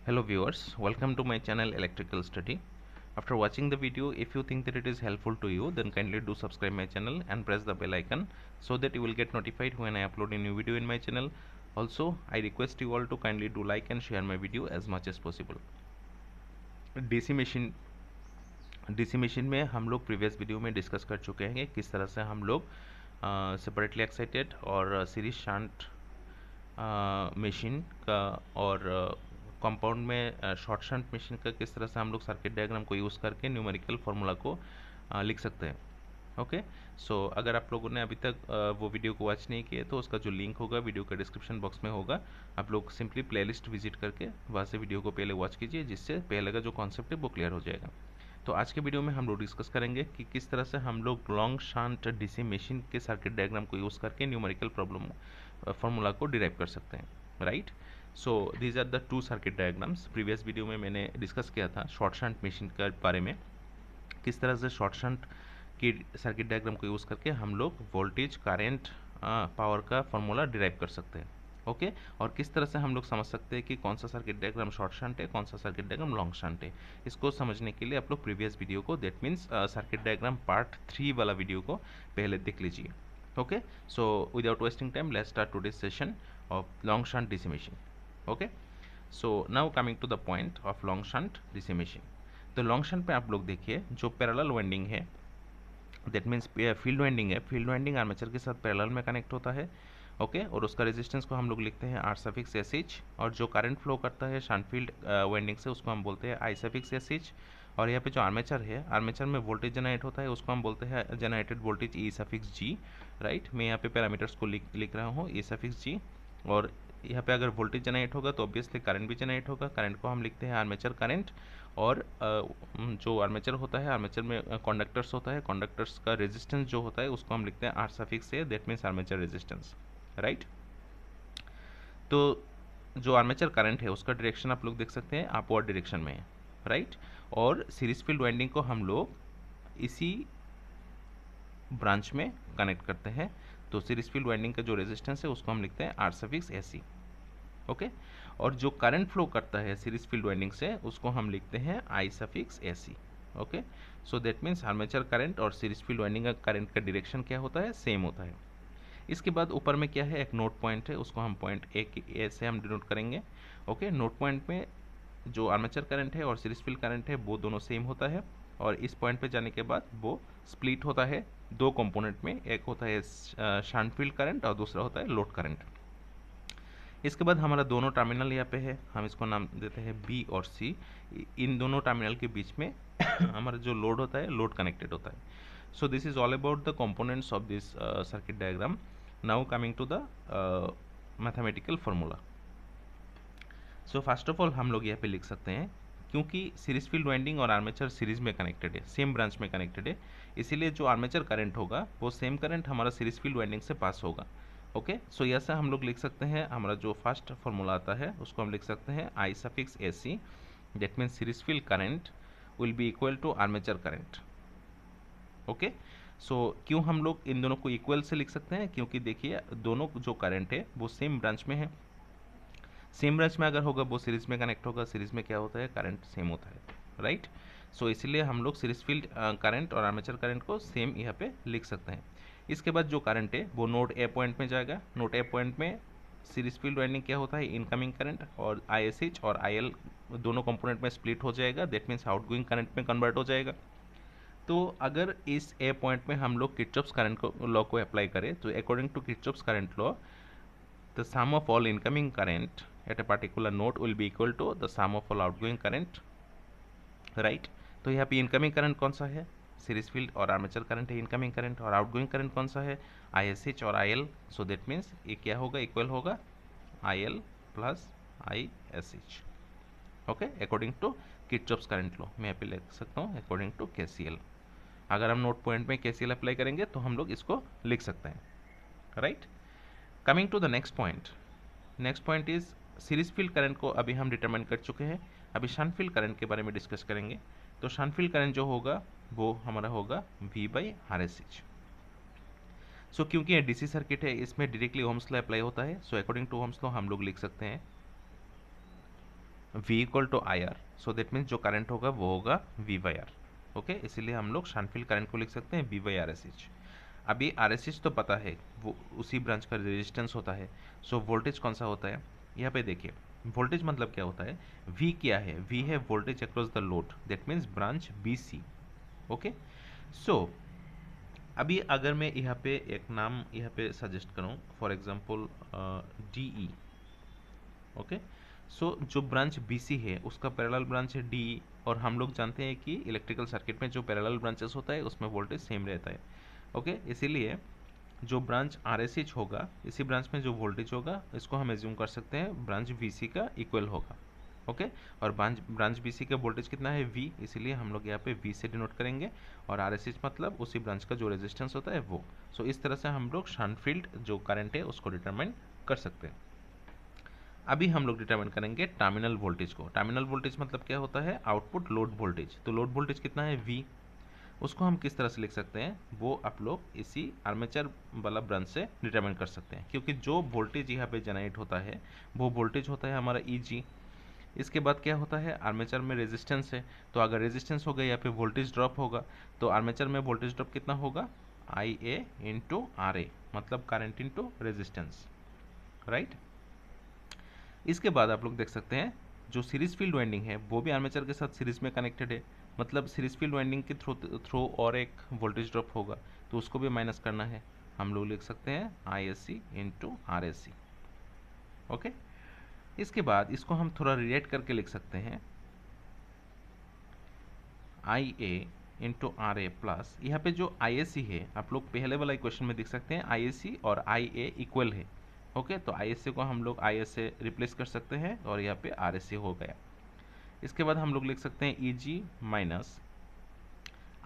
Hello viewers, welcome to my channel Electrical Study. After watching the video, if you think that it is helpful to you, then kindly do subscribe my channel and press the bell icon so that you will get notified when I upload a new video in my channel. Also, I request you all to kindly do like and share my video as much as possible. DC machine में हम लोग previous video में discuss कर चुके हैं कि किस तरह से हम लोग सेपरेटली एक्साइटेड और सीरीज शंट मशीन का और कंपाउंड में शॉर्ट शंट मशीन का किस तरह से हम लोग सर्किट डायग्राम को यूज़ करके न्यूमेरिकल फार्मूला को लिख सकते हैं। ओके, सो अगर आप लोगों ने अभी तक वो वीडियो को वॉच नहीं किए तो उसका जो लिंक होगा वीडियो का डिस्क्रिप्शन बॉक्स में होगा। आप लोग सिंपली प्लेलिस्ट विजिट करके वहाँ से वीडियो को पहले वॉच कीजिए, जिससे पहले का जो कॉन्सेप्ट है वो क्लियर हो जाएगा। तो आज के वीडियो में हम लोग डिस्कस करेंगे कि किस तरह से हम लोग लॉन्ग शंट डीसी मशीन के सर्किट डायग्राम को यूज़ करके न्यूमेरिकल प्रॉब्लम फार्मूला को डिराइव कर सकते हैं, right. So these are the two circuit diagrams. Previous video में मैंने डिस्कस किया था शॉर्ट शंट मशीन के बारे में, किस तरह से शॉर्ट शंट की सर्किट डायग्राम को यूज़ करके हम लोग वोल्टेज, करंट, पावर का फार्मूला डिराइव कर सकते हैं। ओके, और किस तरह से हम लोग समझ सकते हैं कि कौन सा सर्किट डायग्राम शॉर्ट शंट है, कौन सा सर्किट डायग्राम लॉन्ग शंट है। इसको समझने के लिए आप लोग प्रीवियस वीडियो को, that means circuit diagram part 3 वाला वीडियो को पहले देख लीजिए। Okay, so without wasting time let's start today's session of long shunt DC machine. Okay, so now coming to the point of long shunt DC machine. तो long shunt पे आप लोग देखिए जो पैरेलल वाइंडिंग है, दैट मीन्स फील्ड वाइंडिंग है, field winding armature के साथ पैरेलल में कनेक्ट होता है। ओके, और उसका रेजिस्टेंस को हम लोग लिखते हैं आर सफिक्स एस एच, और जो करंट फ्लो करता है शंट फील्ड वाइंडिंग से उसको हम बोलते हैं आई सफिक्स एस एच। और यहाँ पे जो आर्मेचर है, आर्मेचर में वोल्टेज जनरेट होता है, उसको हम बोलते हैं जनरेटेड वोल्टेज ई सफिक्स जी, राइट। मैं यहाँ पे पैरामीटर्स को लिख रहा हूँ ई सफिक्स जी। और यहाँ पे अगर वोल्टेज जनरेट होगा तो ऑब्वियसली करंट भी जनरेट होगा, करंट को हम लिखते हैं आर्मेचर करंट। और जो आर्मेचर होता है, आर्मेचर में कंडक्टर्स होता है, कंडक्टर्स का रेजिस्टेंस जो होता है उसको हम लिखते हैं R suffix A, that means armature resistance, right. तो जो आर्मेचर करंट है उसका डायरेक्शन आप लोग देख सकते हैं अपवर्ड डायरेक्शन में है, राइट। और सीरीज फील्ड वाइंडिंग को हम लोग इसी ब्रांच में कनेक्ट करते हैं। तो सीरीज फील्ड वाइंडिंग का जो रेजिस्टेंस है उसको हम लिखते हैं आर सफिक्स एसी। ओके, और जो करंट फ्लो करता है सीरीज फील्ड वाइंडिंग से उसको हम लिखते हैं I suffix AC. Okay, so that means armature current और सीरीज फील्ड वाइंडिंग का करंट का डायरेक्शन क्या होता है, सेम होता है। इसके बाद ऊपर में क्या है, एक नोट पॉइंट है, उसको हम पॉइंट ए से हम डिनोट करेंगे। ओके, नोट पॉइंट में जो आर्मेचर करंट है और सीरीज फील्ड करंट है वो दोनों सेम होता है, और इस पॉइंट पे जाने के बाद वो स्प्लिट होता है दो कंपोनेंट में, एक होता है शंट फील्ड करंट और दूसरा होता है लोड करंट। इसके बाद हमारा दोनों टर्मिनल यहाँ पे है, हम इसको नाम देते हैं बी और सी। इन दोनों टर्मिनल के बीच में हमारा जो लोड होता है, लोड कनेक्टेड होता है। So this is all about the components of this circuit diagram. Now coming to the mathematical formula. So first of all हम लोग यहाँ पे लिख सकते हैं, क्योंकि सीरीज फील्ड वाइंडिंग और आर्मेचर सीरीज में कनेक्टेड है, सेम ब्रांच में कनेक्टेड है, इसीलिए जो आर्मेचर करंट होगा वो सेम करंट हमारा सीरीज फील्ड वाइंडिंग से पास होगा। ओके, सो यह से हम लोग लिख सकते हैं, हमारा जो फर्स्ट फॉर्मूला आता है उसको हम लिख सकते हैं I suffix A C, that means series field current will be equal to armature current. Okay, so क्यों हम लोग इन दोनों को इक्वल से लिख सकते हैं, क्योंकि देखिए दोनों जो करंट है वो सेम ब्रांच में है, सेम ब्रांच में अगर होगा वो सीरीज में कनेक्ट होगा, सीरीज में क्या होता है, करंट सेम होता है, राइट। सो इसीलिए हम लोग सीरीज फील्ड करंट और आर्मेचर करंट को सेम यहाँ पे लिख सकते हैं। इसके बाद जो करंट है वो नोड ए पॉइंट में जाएगा, नोड ए पॉइंट में सीरीज फील्ड वाइंडिंग क्या होता है, इनकमिंग करंट, और आई एस एच और आई एल दोनों कंपोनेंट में स्प्लिट हो जाएगा, दैट मीन्स आउटगोइंग करंट में कन्वर्ट हो जाएगा। तो अगर इस ए पॉइंट में हम लोग किरचॉफ्स करंट लॉ को अप्लाई करें तो according to Kirchhoff's current law, the sum of all incoming current at a particular node will be equal to the sum of all outgoing current, right। तो यहाँ पे incoming current कौन सा है, series field और armature current है incoming current, और outgoing current कौन सा है, आई एस एच और I L. So that means ये क्या होगा, इक्वल होगा I L plus I S H. Okay, according to Kirchhoff's current law मैं यहाँ पे लिख सकता हूँ अकॉर्डिंग टू के सी एल। अगर हम नोट पॉइंट में के सी एल अप्लाई करेंगे तो हम लोग इसको लिख सकते हैं, right. Coming to the next point, next point is series field current को अभी हम डिटरमाइन कर चुके हैं, अभी शंट फील्ड करंट के बारे में डिस्कस करेंगे। तो शंट फील्ड करंट जो होगा वो हमारा होगा V by R S H. So क्योंकि ये डीसी सर्किट है इसमें डायरेक्टली ओम्स लॉ अप्लाई होता है, so according to Ohm's law हम लोग लिख सकते हैं V equal to I R, so that means जो करंट होगा वो होगा V बाई आर। ओके, इसीलिए हम लोग शांतफील्ड करंट को लिख सकते हैं V by R S H. अभी आर एस एच तो पता है, वो उसी ब्रांच का रेजिस्टेंस होता है। सो वोल्टेज कौन सा होता है, यहाँ पे देखिए वोल्टेज मतलब क्या होता है, V क्या है, V है voltage across the load, that means branch B C. Okay, so अभी अगर मैं यहाँ पे एक नाम यहाँ पे सजेस्ट करूँ, for example D E. Okay, so जो ब्रांच BC है उसका पैरेलल ब्रांच है DE, और हम लोग जानते हैं कि इलेक्ट्रिकल सर्किट में जो पैरेलल ब्रांचेस होता है उसमें वोल्टेज सेम रहता है। ओके, इसीलिए जो ब्रांच RSH होगा, इसी ब्रांच में जो वोल्टेज होगा इसको हम एज्यूम कर सकते हैं ब्रांच BC का इक्वल होगा। ओके, और ब्रांच BC का वोल्टेज कितना है V, इसीलिए हम लोग यहाँ पे V से डिनोट करेंगे, और RSH मतलब उसी ब्रांच का जो रेजिस्टेंस होता है वो। सो इस तरह से हम लोग शांतफील्ड जो करंट है उसको डिटरमाइन कर सकते हैं। अभी हम लोग डिटरमाइन करेंगे टर्मिनल वोल्टेज को। टर्मिनल वोल्टेज मतलब क्या होता है, आउटपुट लोड वोल्टेज। तो लोड वोल्टेज कितना है V, उसको हम किस तरह से लिख सकते हैं वो आप लोग इसी आर्मेचर वाला ब्रांच से डिटरमाइन कर सकते हैं, क्योंकि जो वोल्टेज यहाँ पे जनरेट होता है वो वोल्टेज होता है हमारा EG। इसके बाद क्या होता है, आर्मेचर में रेजिस्टेंस है, तो अगर रेजिस्टेंस होगा यहाँ पे वोल्टेज ड्रॉप होगा, तो आर्मेचर में वोल्टेज ड्रॉप कितना होगा, IA इंटू RA, मतलब करंट इंटू रेजिस्टेंस, राइट। इसके बाद आप लोग देख सकते हैं जो सीरीज फील्ड वाइंडिंग है वो भी आर्मेचर के साथ सीरीज में कनेक्टेड है, मतलब सीरीज फील्ड वाइंडिंग के थ्रू और एक वोल्टेज ड्रॉप होगा, तो उसको भी माइनस करना है। हम लोग लिख सकते हैं ISC इंटू RSC। ओके, इसके बाद इसको हम थोड़ा रिलेट करके लिख सकते हैं IA इंटू RA प्लस, यहाँ पे जो ISC है आप लोग पहले वाला इक्वेशन में देख सकते हैं ISC और IA इक्वल है। ओके, तो ISC को हम लोग IS से रिप्लेस कर सकते हैं और यहाँ पे RSC हो गया। इसके बाद हम लोग लिख सकते हैं EG माइनस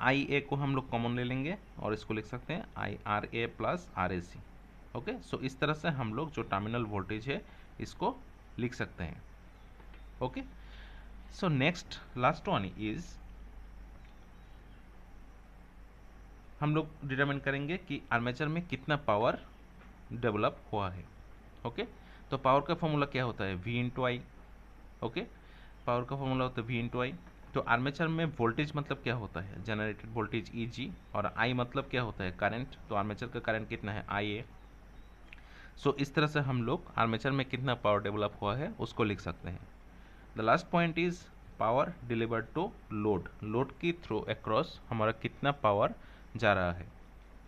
IA को हम लोग कॉमन ले लेंगे और इसको लिख सकते हैं IRA प्लस RAC। ओके, सो इस तरह से हम लोग जो टर्मिनल वोल्टेज है इसको लिख सकते हैं। Okay, so next last one is हम लोग डिटरमाइन करेंगे कि आर्मेचर में कितना पावर डेवलप हुआ है। ओके, तो पावर का फॉर्मूला क्या होता है, V इंटू आई। ओके, पावर का फॉर्मूला होता है V इंटू आई। तो आर्मेचर में वोल्टेज मतलब क्या होता है, जनरेटेड वोल्टेज EG, और I मतलब क्या होता है, करंट। तो आर्मेचर का करंट कितना है, IA। सो इस तरह से हम लोग आर्मेचर में कितना पावर डेवलप हुआ है उसको लिख सकते हैं। The last point is power delivered to load, load की थ्रू अक्रॉस हमारा कितना पावर जा रहा है।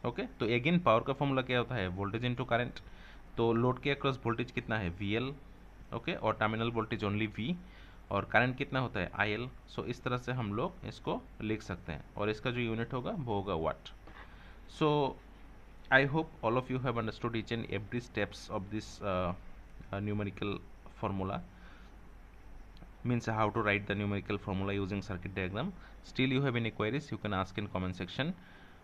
ओके, तो अगेन पावर का फॉर्मूला क्या होता है, वोल्टेज इंटू करंट। तो लोड के अक्रॉस वोल्टेज कितना है, VL। ओके, और टर्मिनल वोल्टेज ओनली V, और करंट कितना होता है, IL। सो इस तरह से हम लोग इसको लिख सकते हैं, और इसका जो यूनिट होगा वो होगा वाट। सो I hope all of you have understood each and every steps of this numerical formula, means how to write the numerical formula using circuit diagram. Still you have any queries, you can ask in comment section.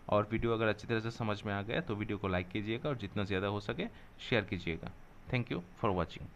और video अगर अच्छी तरह से समझ में आ गया तो video को लाइक कीजिएगा और जितना ज़्यादा हो सके शेयर कीजिएगा। Thank you for watching.